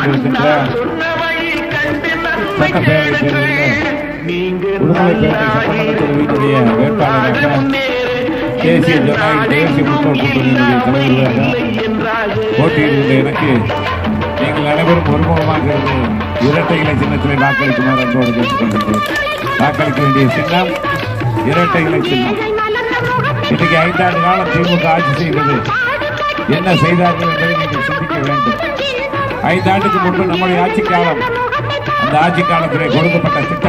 கொண்டிருக்கின்ற சட்டப்பேரவை தேர்தலில் உடுமலைப்பேட்டை சட்டமன்ற தொகுதியினுடைய வேட்பாளராக தேசிய ஜனநாயக தேசிய முற்போக்கு கூட்டணியினுடைய தலைவர்களாக போட்டியிடுகின்ற எனக்கு நீங்கள் அனைவரும் ஒருமுகமாக இருந்து இரட்டை இலை சின்னத்திலே வாக்களிக்குமாறு அன்போடு கேட்டுக்கொண்டிருக்கிறேன். வாக்களிக்க வேண்டிய சின்னம் இரட்டை இலை சின்னம். இன்றைக்கு 5 ஆண்டு காலம் திமுக ஆட்சி செய்தது என்ன செய்தார்கள் என்பதை நீங்கள் சிந்திக்க வேண்டும். 5 ஆண்டுக்கு முன்பு நம்முடைய ஆட்சி காலம், அந்த ஆட்சி காலத்திலே கொடுக்கப்பட்ட திட்டம்